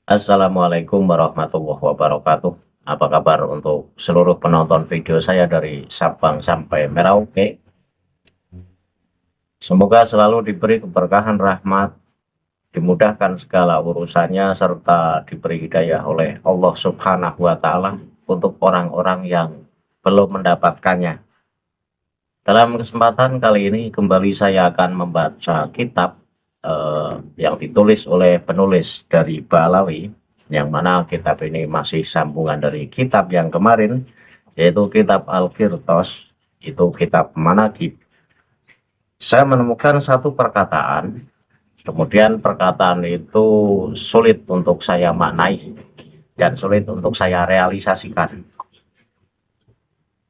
Assalamualaikum warahmatullahi wabarakatuh. Apa kabar untuk seluruh penonton video saya dari Sabang sampai Merauke? Semoga selalu diberi keberkahan rahmat, dimudahkan segala urusannya, serta diberi hidayah oleh Allah Subhanahu wa Ta'ala untuk orang-orang yang belum mendapatkannya. Dalam kesempatan kali ini, kembali saya akan membaca kitab yang ditulis oleh penulis dari Ba'alawi, yang mana kitab ini masih sambungan dari kitab yang kemarin, yaitu kitab Al-Qirtos, itu kitab Manaqib. Saya menemukan satu perkataan, kemudian perkataan itu sulit untuk saya maknai dan sulit untuk saya realisasikan.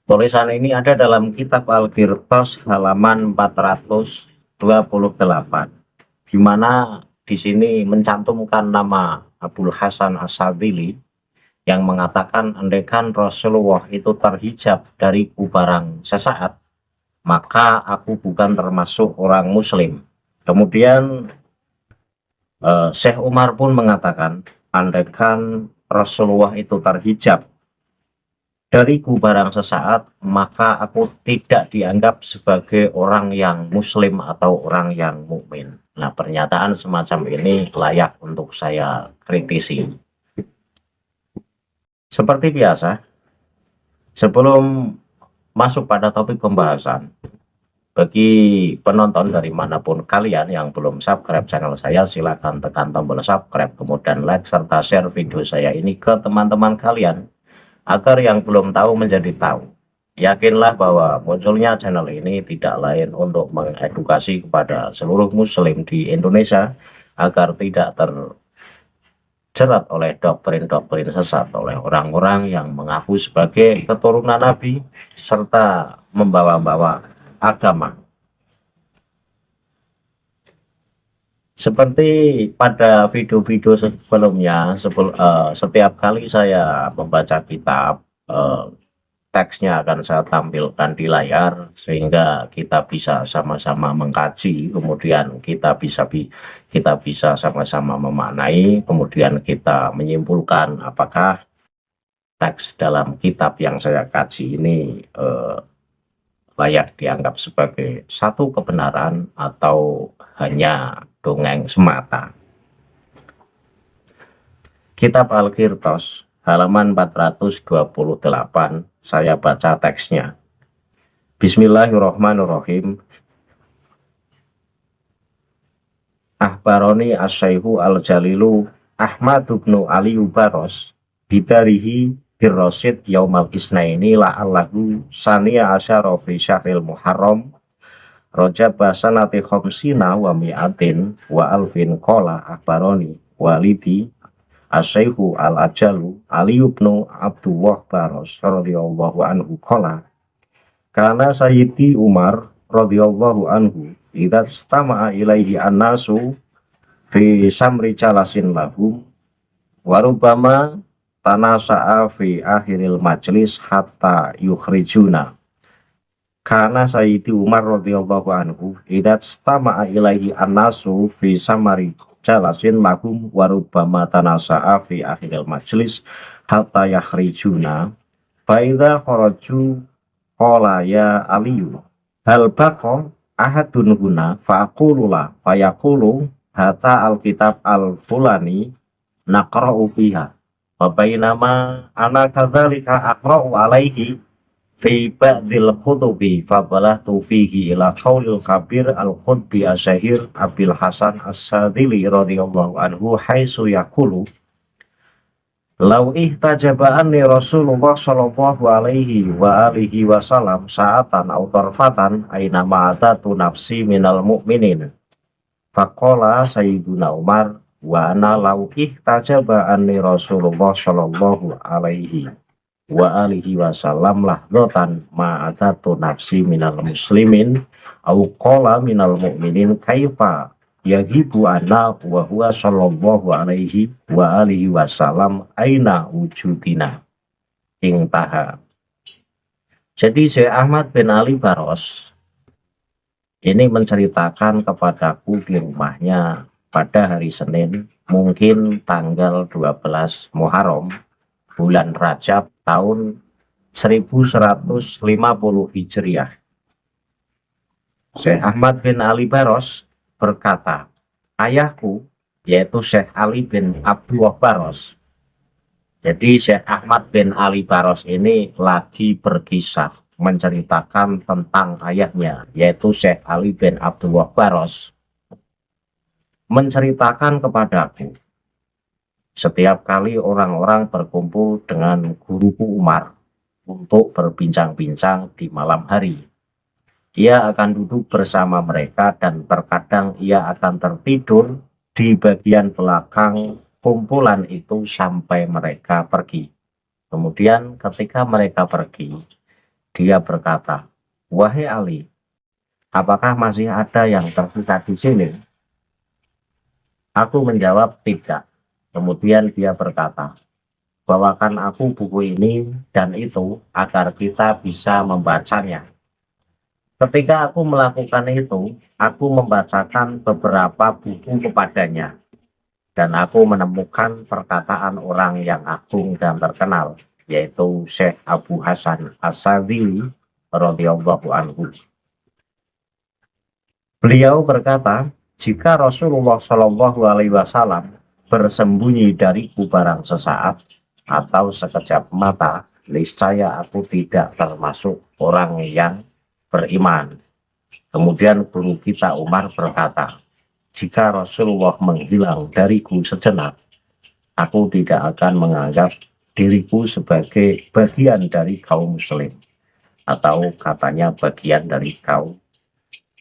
Tulisan ini ada dalam kitab Al-Qirtos halaman 428, di mana di sini mencantumkan nama Abul Hasan As-Sadili yang mengatakan andaikan Rasulullah itu terhijab dariku barang sesaat, maka aku bukan termasuk orang muslim. Kemudian Syekh Umar pun mengatakan andaikan Rasulullah itu terhijab dariku barang sesaat, maka aku tidak dianggap sebagai orang yang muslim atau orang yang mukmin. Nah, pernyataan semacam ini layak untuk saya kritisi. Seperti biasa, sebelum masuk pada topik pembahasan, bagi penonton dari manapun kalian yang belum subscribe channel saya, silakan tekan tombol subscribe, kemudian like serta share video saya ini ke teman-teman kalian, agar yang belum tahu menjadi tahu. Yakinlah bahwa munculnya channel ini tidak lain untuk mengedukasi kepada seluruh muslim di Indonesia agar tidak terjerat oleh doktrin-doktrin sesat oleh orang-orang yang mengaku sebagai keturunan Nabi serta membawa-bawa agama. Seperti pada video-video sebelumnya, setiap kali saya membaca kitab, teksnya akan saya tampilkan di layar sehingga kita bisa sama-sama mengkaji, kemudian kita bisa sama-sama memaknai, kemudian kita menyimpulkan apakah teks dalam kitab yang saya kaji ini layak dianggap sebagai satu kebenaran atau hanya dongeng semata. Kitab Al-Qirtos halaman 428, saya baca teksnya. Bismillahirrahmanirrahim. Ahbaroni As-Syaihu Al-Jalilu Ahmad ibnu Ali Baros bidarihi birrosid yaumal isnaini la'allahu saniya asyara fi syahril muharram Rajab sanati khamsina wa mi'atin wa alfin qala ahbaroni walidi As-Syaihu Al-Ajalu Ali ibnu Abdullah Baros radhiyallahu anhu qala kana Sayyidi Umar radhiyallahu anhu idza istama'a ilaihi an-nasu fi samri jalasin lahum wa rubbama tanasa'a fi akhiril majlis hatta yukhrijuna. Karena Sayyidi Umar radhiyallahu anhu idza istama'a ilaihi an-nasu fi samari jalasin lahum wa rubbama tanasa'a fi akhiril majlis hatta yakhrijuna fa idza kharaju qala ya aliyu hal baqa ahadun huna fa aqulu la fa yaqulu hatta alkitab al-fulani naqra'u fiha wa bainama ana kadzalika aqra'u alaihi fi ba'dil kutubi fa balagtu fihi ila qaulil kabir al-qutbi asyahir Abil Hasan As-Sadili radhiyallahu anhu haitsu yaqulu law ihtajaba anni Rasulullah sallallahu alaihi wa alihi wasallam sa'atan aw tarfatan aina ma'atatu nafsi minal mu'minin faqala Sayyiduna Umar wa ana law ihtajaba anni Rasulullah sallallahu alaihi wa alihi wasallam lahdatan ma'atatu nafsi minal muslimin aw qala minal mu'minin kaifa yahibu anna wa huwa sallallahu alaihi wa alihi wasallam aina wujudina intaha. Jadi Syekh Ahmad bin Ali Baros ini menceritakan kepadaku di rumahnya pada hari Senin mungkin tanggal 12 Muharram bulan Rajab tahun 1150 Hijriah. Syekh Ahmad bin Ali Baros berkata, ayahku yaitu Syekh Ali bin Abdullah Baros. Jadi Syekh Ahmad bin Ali Baros ini lagi berkisah menceritakan tentang ayahnya yaitu Syekh Ali bin Abdullah Baros, menceritakan kepadaku setiap kali orang-orang berkumpul dengan guruku Umar untuk berbincang-bincang di malam hari, ia akan duduk bersama mereka dan terkadang ia akan tertidur di bagian belakang kumpulan itu sampai mereka pergi. Kemudian ketika mereka pergi, dia berkata, wahai Ali, apakah masih ada yang tersisa di sini? Aku menjawab tidak. Kemudian dia berkata, bawakan aku buku ini dan itu agar kita bisa membacanya. Ketika aku melakukan itu, aku membacakan beberapa buku kepadanya. Dan aku menemukan perkataan orang yang agung dan terkenal, yaitu Syekh Abu Hasan As-Sadzili radhiyallahu anhu. Beliau berkata, jika Rasulullah Shallallahu Alaihi Wasallam bersembunyi dariku barang sesaat atau sekejap mata, niscaya aku tidak termasuk orang yang beriman. Kemudian guru kita Umar berkata, jika Rasulullah menghilang dariku sejenak, aku tidak akan menganggap diriku sebagai bagian dari kaum muslim, atau katanya bagian dari kaum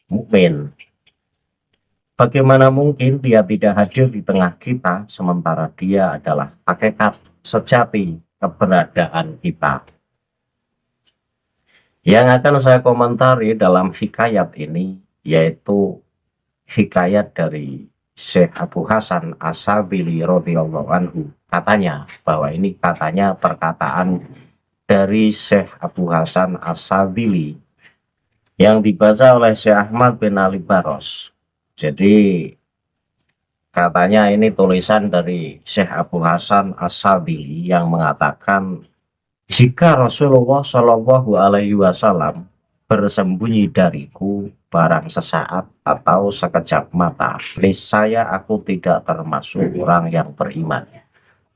mukmin. Bagaimana mungkin dia tidak hadir di tengah kita sementara dia adalah hakikat sejati keberadaan kita. Yang akan saya komentari dalam hikayat ini yaitu hikayat dari Syekh Abu Hasan As-Sadzili radhiyallahu anhu. Katanya bahwa ini katanya perkataan dari Syekh Abu Hasan As-Sadzili yang dibaca oleh Syekh Ahmad bin Ali Baros. Jadi katanya ini tulisan dari Syekh Abu Hasan As-Sadzili yang mengatakan, jika Rasulullah Shallallahu Alaihi Wasallam bersembunyi dariku barang sesaat atau sekejap mata, niscaya aku tidak termasuk orang yang beriman.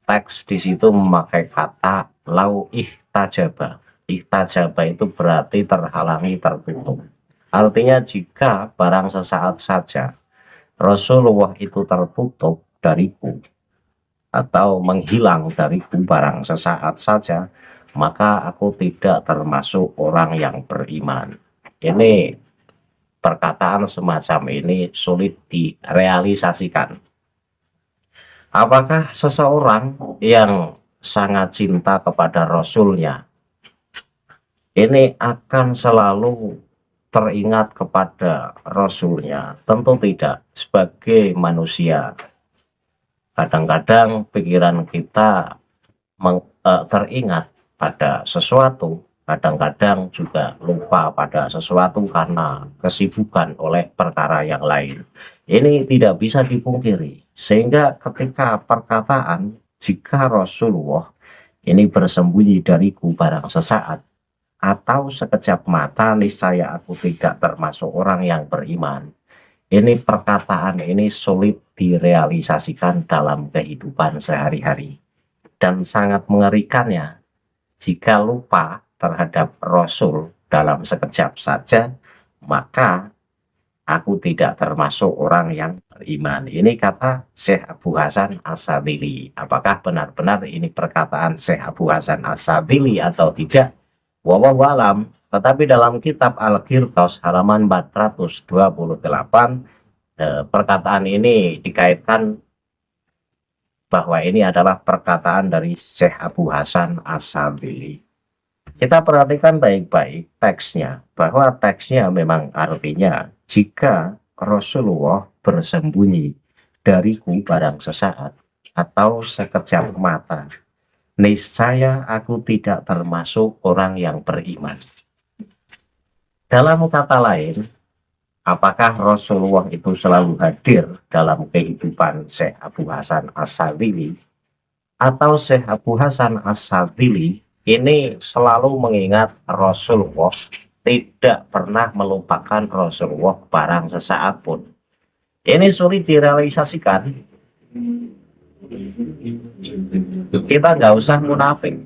Teks di situ memakai kata lau ihtajaba. Ihtajaba itu berarti terhalangi, tertutup. Artinya jika barang sesaat saja Rasulullah itu tertutup dariku atau menghilang dariku barang sesaat saja, maka aku tidak termasuk orang yang beriman. Ini perkataan semacam ini sulit direalisasikan. Apakah seseorang yang sangat cinta kepada Rasulnya ini akan selalu teringat kepada Rasulnya? Tentu tidak. Sebagai manusia, kadang-kadang pikiran kita teringat pada sesuatu, kadang-kadang juga lupa pada sesuatu karena kesibukan oleh perkara yang lain. Ini tidak bisa dipungkiri, sehingga ketika perkataan jika Rasulullah ini bersembunyi dariku barang sesaat atau sekejap mata, niscaya aku tidak termasuk orang yang beriman. Ini perkataan ini sulit direalisasikan dalam kehidupan sehari-hari. Dan sangat mengerikannya, jika lupa terhadap Rasul dalam sekejap saja, maka aku tidak termasuk orang yang beriman. Ini kata Syekh Abu Hasan As-Sadzili. Apakah benar-benar ini perkataan Syekh Abu Hasan As-Sadzili atau tidak? Wallahu alam. Tetapi dalam kitab Al-Qirtas halaman 428, perkataan ini dikaitkan bahwa ini adalah perkataan dari Syekh Abu Hasan As-Sadzili. Kita perhatikan baik-baik teksnya, bahwa teksnya memang artinya jika Rasulullah bersembunyi dariku barang sesaat atau sekejap mata, niscaya aku tidak termasuk orang yang beriman. Dalam kata lain, Apakah Rasulullah itu selalu hadir dalam kehidupan Syekh Abu Hasan Asyadzili, atau Syekh Abu Hasan Asyadzili ini selalu mengingat Rasulullah, tidak pernah melupakan Rasulullah barang sesaat pun? Ini sulit direalisasikan. Kita nggak usah munafik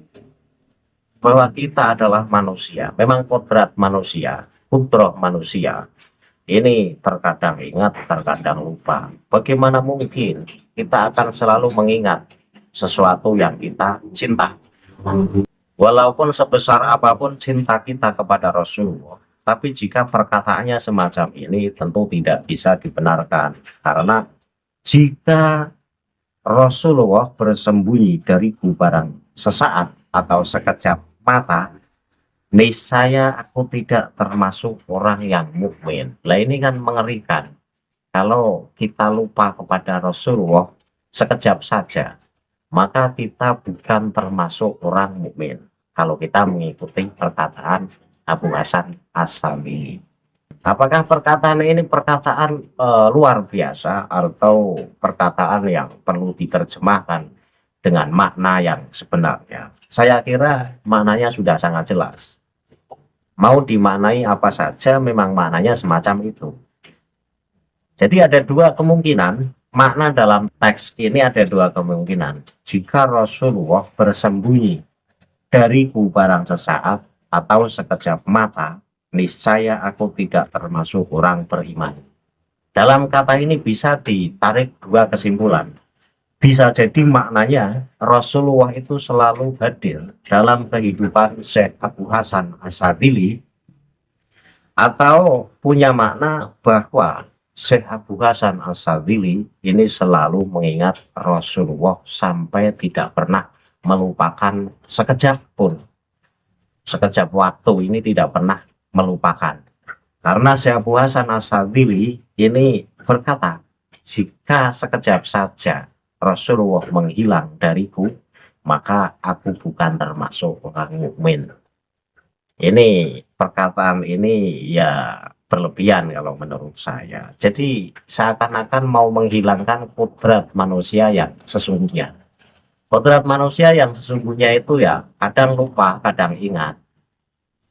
bahwa kita adalah manusia. Memang kodrat manusia, fitrah manusia ini terkadang ingat, terkadang lupa. Bagaimana mungkin kita akan selalu mengingat sesuatu yang kita cinta? Walaupun sebesar apapun cinta kita kepada Rasulullah, tapi jika perkataannya semacam ini tentu tidak bisa dibenarkan. Karena jika Rasulullah bersembunyi dariku barang sesaat atau sekejap mata, niscaya aku tidak termasuk orang yang mukmin. Lah ini kan mengerikan. Kalau kita lupa kepada Rasulullah sekejap saja, maka kita bukan termasuk orang mukmin. Kalau kita mengikuti perkataan Abu Hasan Asyadzili. Apakah perkataan ini perkataan luar biasa atau perkataan yang perlu diterjemahkan dengan makna yang sebenarnya? Saya kira maknanya sudah sangat jelas. Mau dimaknai apa saja memang maknanya semacam itu. Jadi ada dua kemungkinan, makna dalam teks ini ada dua kemungkinan. Jika Rasulullah bersembunyi dariku barang sesaat atau sekejap mata, niscaya aku tidak termasuk orang beriman. Dalam kata ini bisa ditarik dua kesimpulan. Bisa jadi maknanya Rasulullah itu selalu hadir dalam kehidupan Syekh Abu Hasan Asyadzili, atau punya makna bahwa Syekh Abu Hasan Asyadzili ini selalu mengingat Rasulullah sampai tidak pernah melupakan sekejap pun. Sekejap waktu ini tidak pernah melupakan. Karena Syekh Abu Hasan Asyadzili ini berkata, jika sekejap saja Rasulullah menghilang dariku, maka aku bukan termasuk orang mukmin. Ini perkataan ini ya berlebihan kalau menurut saya. Jadi seakan-akan mau menghilangkan kodrat manusia yang sesungguhnya. Kodrat manusia yang sesungguhnya itu ya kadang lupa, kadang ingat.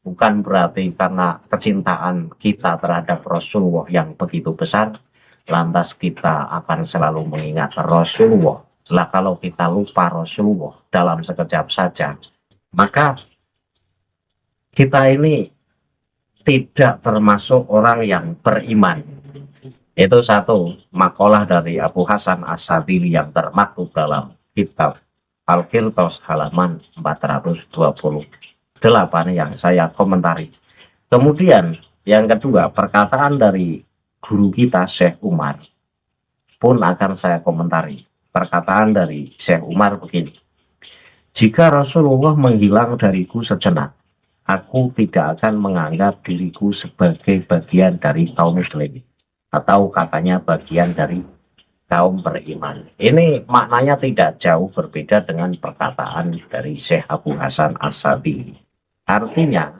Bukan berarti karena kecintaan kita terhadap Rasulullah yang begitu besar, lantas kita akan selalu mengingat Rasulullah. Lah kalau kita lupa Rasulullah dalam sekejap saja, maka kita ini tidak termasuk orang yang beriman. Itu satu makalah dari Abu Hasan Asyadzili yang termaktub dalam kitab Al-Qirtos halaman 428 yang saya komentari. Kemudian yang kedua, perkataan dari guru kita Syekh Umar pun akan saya komentari. Perkataan dari Syekh Umar begini: jika Rasulullah menghilang dariku sejenak, aku tidak akan menganggap diriku sebagai bagian dari kaum muslimin, atau katanya bagian dari kaum beriman. Ini maknanya tidak jauh berbeda dengan perkataan dari Syekh Abu Hasan Asyadzili. Artinya,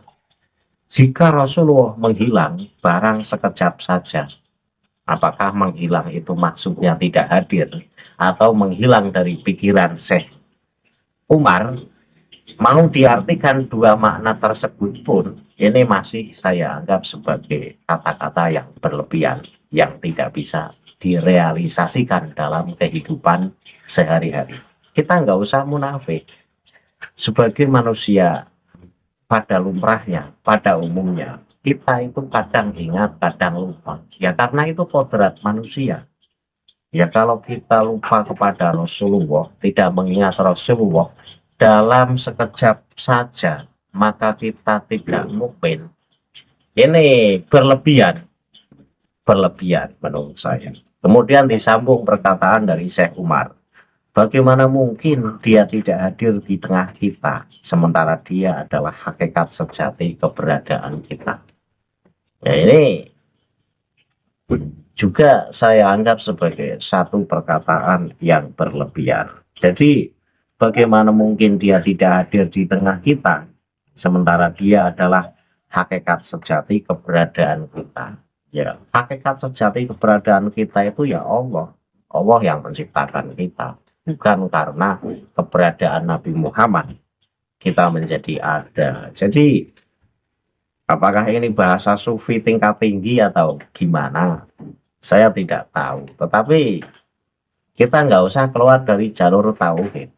jika Rasulullah menghilang barang sekejap saja, apakah menghilang itu maksudnya tidak hadir, atau menghilang dari pikiran Syekh Umar, mau diartikan dua makna tersebut pun, ini masih saya anggap sebagai kata-kata yang berlebihan, yang tidak bisa direalisasikan dalam kehidupan sehari-hari. Kita nggak usah munafik. Sebagai manusia pada lumrahnya, pada umumnya, kita itu kadang ingat, kadang lupa. Ya karena itu kodrat manusia. Ya kalau kita lupa kepada Rasulullah, tidak mengingat Rasulullah dalam sekejap saja, maka kita tidak mukmin. Ini berlebihan menurut saya. Kemudian disambung perkataan dari Syekh Umar, bagaimana mungkin dia tidak hadir di tengah kita, sementara dia adalah hakikat sejati keberadaan kita. Ya ini juga saya anggap sebagai satu perkataan yang berlebihan. Jadi bagaimana mungkin dia tidak hadir di tengah kita, sementara dia adalah hakikat sejati keberadaan kita. Ya, hakikat sejati keberadaan kita itu ya Allah. Allah yang menciptakan kita. Bukan karena keberadaan Nabi Muhammad kita menjadi ada. Jadi, apakah ini bahasa sufi tingkat tinggi atau gimana? Saya tidak tahu. Tetapi kita nggak usah keluar dari jalur tauhid.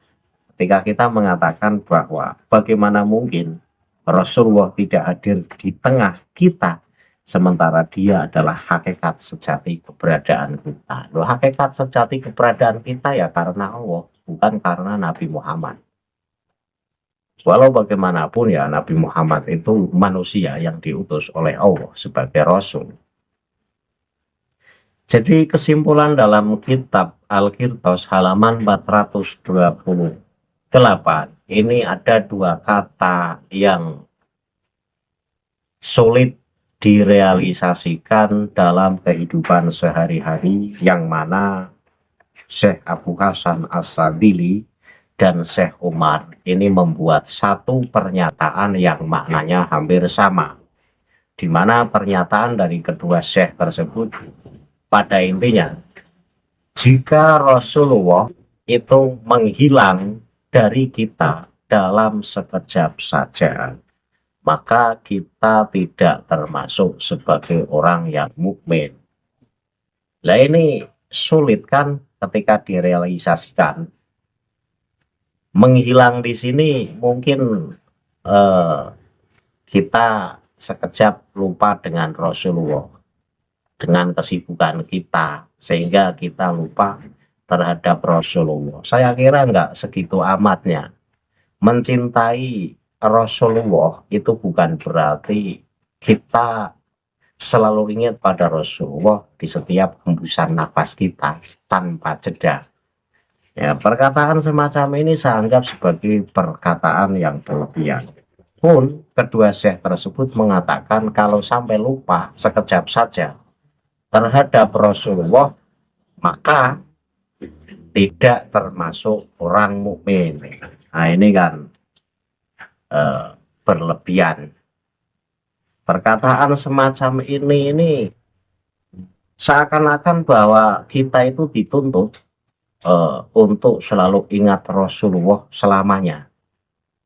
Ketika kita mengatakan bahwa bagaimana mungkin Rasulullah tidak hadir di tengah kita, sementara dia adalah hakikat sejati keberadaan kita. Loh, hakikat sejati keberadaan kita ya karena Allah, bukan karena Nabi Muhammad. Walau bagaimanapun ya Nabi Muhammad itu manusia yang diutus oleh Allah sebagai Rasul. Jadi kesimpulan dalam kitab Al-Qirtos halaman 428, ini ada dua kata yang sulit direalisasikan dalam kehidupan sehari-hari, yang mana Syekh Abu Hasan As-Sadili dan Syekh Umar ini membuat satu pernyataan yang maknanya hampir sama, di mana pernyataan dari kedua Syekh tersebut pada intinya, jika Rasulullah itu menghilang dari kita dalam sekejap saja, maka kita tidak termasuk sebagai orang yang mukmin. Nah, ini sulit kan ketika direalisasikan. Menghilang di sini mungkin kita sekejap lupa dengan Rasulullah, dengan kesibukan kita, sehingga kita lupa terhadap Rasulullah. Saya kira enggak segitu amatnya. Mencintai Rasulullah itu bukan berarti kita selalu ingat pada Rasulullah di setiap hembusan nafas kita tanpa jeda. Ya, perkataan semacam ini saya anggap sebagai perkataan yang berlebihan. Pun kedua syekh tersebut mengatakan kalau sampai lupa sekejap saja terhadap Rasulullah, maka tidak termasuk orang mukmin. Nah, ini kan berlebihan. Perkataan semacam ini seakan-akan bahwa kita itu dituntut untuk selalu ingat Rasulullah selamanya.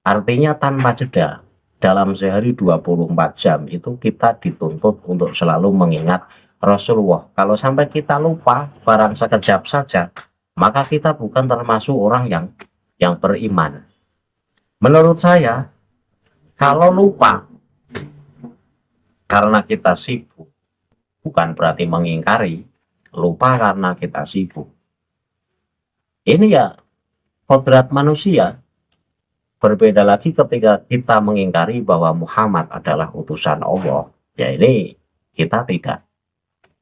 Artinya tanpa jeda, dalam sehari 24 jam itu kita dituntut untuk selalu mengingat Rasulullah. Kalau sampai kita lupa barang sekejap saja, maka kita bukan termasuk orang yang beriman. Menurut saya, kalau lupa karena kita sibuk, bukan berarti mengingkari. Lupa karena kita sibuk, ini ya kodrat manusia. Berbeda lagi ketika kita mengingkari bahwa Muhammad adalah utusan Allah, ya ini kita tidak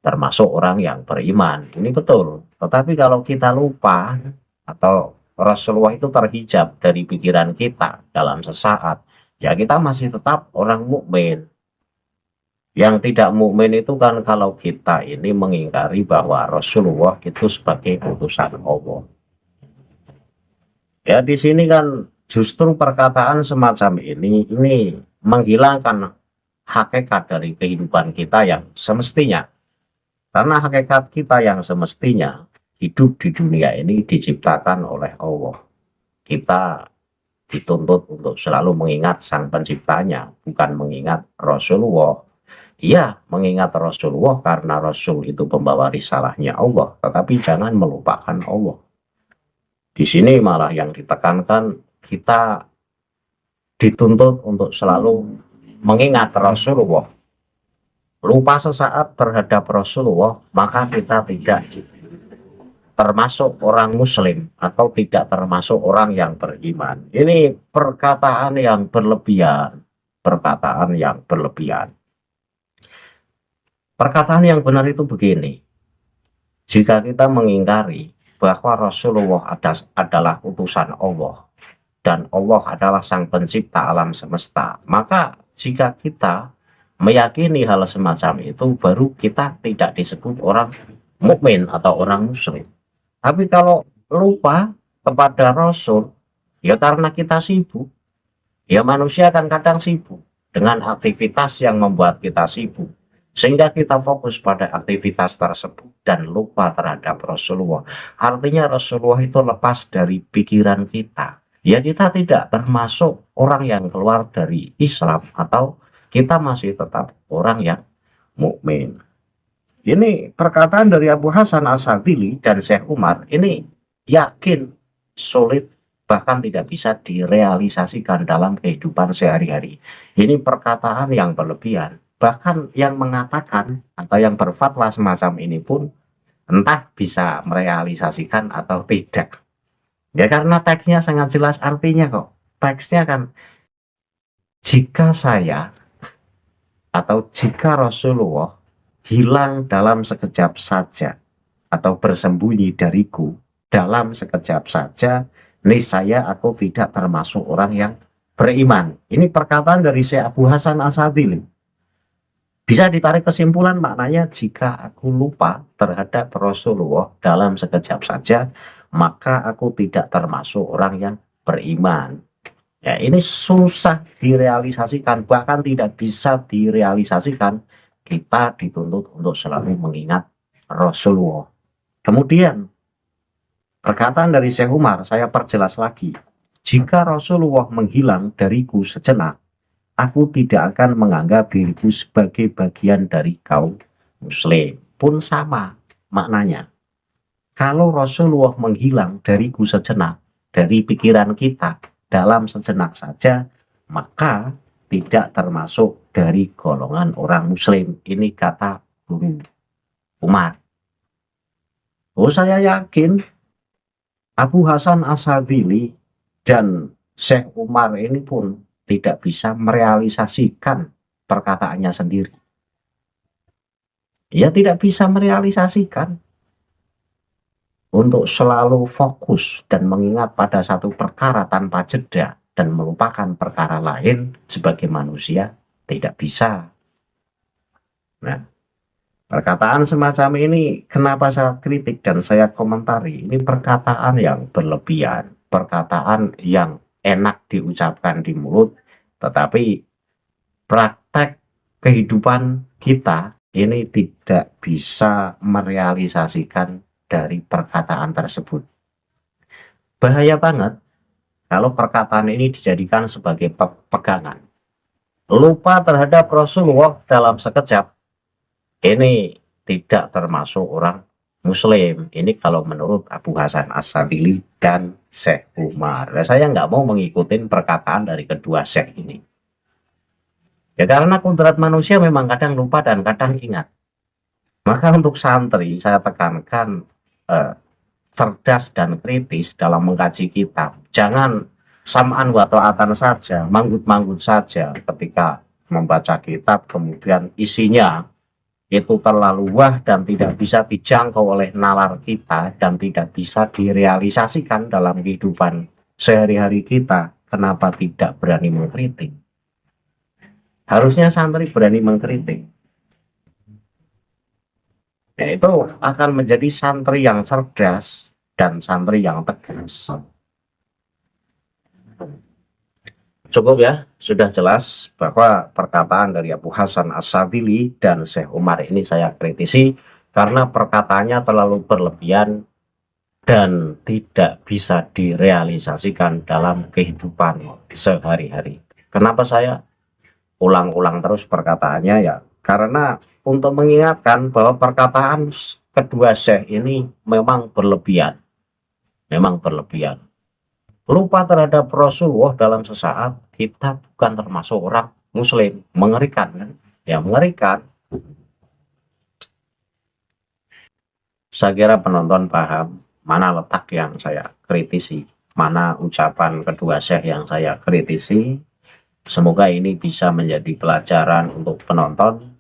termasuk orang yang beriman. Ini betul. Tetapi kalau kita lupa atau Rasulullah itu terhijab dari pikiran kita dalam sesaat, ya kita masih tetap orang mukmin. Yang tidak mukmin itu kan kalau kita ini mengingkari bahwa Rasulullah itu sebagai utusan Allah. Ya, di sini kan justru perkataan semacam ini menghilangkan hakikat dari kehidupan kita yang semestinya. Karena hakikat kita yang semestinya hidup di dunia ini diciptakan oleh Allah. Kita dituntut untuk selalu mengingat Sang Penciptanya, bukan mengingat Rasulullah. Iya, mengingat Rasulullah karena Rasul itu pembawa risalahnya Allah, tetapi jangan melupakan Allah. Di sini malah yang ditekankan, kita dituntut untuk selalu mengingat Rasulullah. Lupa sesaat terhadap Rasulullah, maka kita tidak termasuk orang muslim atau tidak termasuk orang yang beriman. Ini perkataan yang berlebihan, perkataan yang berlebihan. Perkataan yang benar itu begini, jika kita mengingkari bahwa Rasulullah adalah utusan Allah dan Allah adalah Sang Pencipta alam semesta, maka jika kita meyakini hal semacam itu, baru kita tidak disebut orang mukmin atau orang muslim. Tapi kalau lupa kepada Rasul, ya karena kita sibuk. Ya manusia kan kadang sibuk dengan aktivitas yang membuat kita sibuk. sehingga kita fokus pada aktivitas tersebut dan lupa terhadap Rasulullah. Artinya Rasulullah itu lepas dari pikiran kita. Ya, kita tidak termasuk orang yang keluar dari Islam, atau kita masih tetap orang yang mukmin. Ini perkataan dari Abu Hasan Asadili dan Syekh Umar ini yakin, solid, bahkan tidak bisa direalisasikan dalam kehidupan sehari-hari. Ini perkataan yang berlebihan. Bahkan yang mengatakan atau yang berfatwa semacam ini pun entah bisa merealisasikan atau tidak. Ya, karena teksnya sangat jelas artinya kok. Teksnya kan, jika saya atau jika Rasulullah hilang dalam sekejap saja atau bersembunyi dariku dalam sekejap saja, niscaya aku tidak termasuk orang yang beriman. Ini perkataan dari Syekh Abu Hasan Asadili. Bisa ditarik kesimpulan maknanya, jika aku lupa terhadap Rasulullah dalam sekejap saja, maka aku tidak termasuk orang yang beriman. Ya, ini susah direalisasikan, bahkan tidak bisa direalisasikan. Kita dituntut untuk selalu mengingat Rasulullah. Kemudian perkataan dari Syekh Umar, saya perjelas lagi. Jika Rasulullah menghilang dariku sejenak, aku tidak akan menganggap diriku sebagai bagian dari kaum muslim. Pun sama maknanya. Kalau Rasulullah menghilang dariku sejenak, dari pikiran kita dalam sejenak saja, maka tidak termasuk dari golongan orang muslim. Ini kata Guru Umar. Oh, saya yakin Abu Hasan Asadili dan Syekh Umar ini pun tidak bisa merealisasikan perkataannya sendiri. Ya, tidak bisa merealisasikan untuk selalu fokus dan mengingat pada satu perkara tanpa jeda dan melupakan perkara lain sebagai manusia, tidak bisa. Nah, perkataan semacam ini kenapa saya kritik dan saya komentari? Ini perkataan yang berlebihan, perkataan yang enak diucapkan di mulut, tetapi praktek kehidupan kita ini tidak bisa merealisasikan dari perkataan tersebut. Bahaya banget kalau perkataan ini dijadikan sebagai pegangan. Lupa terhadap Rasulullah dalam sekejap, ini tidak termasuk orang muslim. Ini kalau menurut Abu Hasan Asadili dan Syekh Umar. Nah, saya nggak mau mengikuti perkataan dari kedua Syekh ini. Ya, karena kodrat manusia memang kadang lupa dan kadang ingat. Maka untuk santri saya tekankan cerdas dan kritis dalam mengkaji kitab. Jangan sam'an wa ta'atan saja, manggut-manggut saja ketika membaca kitab, kemudian isinya itu terlalu wah dan tidak bisa dijangkau oleh nalar kita dan tidak bisa direalisasikan dalam kehidupan sehari-hari kita. Kenapa tidak berani mengkritik? Harusnya santri berani mengkritik. Yaitu akan menjadi santri yang cerdas dan santri yang tegas. Cukup ya, sudah jelas bahwa perkataan dari Abu Hasan Asadili dan Syekh Umar ini saya kritisi karena perkataannya terlalu berlebihan dan tidak bisa direalisasikan dalam kehidupan sehari-hari. Kenapa saya ulang-ulang terus perkataannya? Ya, karena untuk mengingatkan bahwa perkataan kedua Syekh ini memang berlebihan. Memang berlebihan. Lupa terhadap Rasulullah dalam sesaat, kita bukan termasuk orang muslim. Mengerikan kan? Ya, mengerikan. Saya kira penonton paham mana letak yang saya kritisi, mana ucapan kedua Syekh yang saya kritisi. Semoga ini bisa menjadi pelajaran untuk penonton.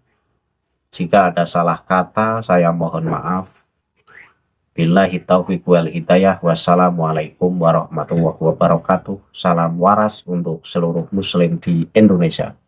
Jika ada salah kata, saya mohon maaf. Billahi taufiq wal hidayah. Wassalamualaikum warahmatullahi wabarakatuh. Salam waras untuk seluruh muslim di Indonesia.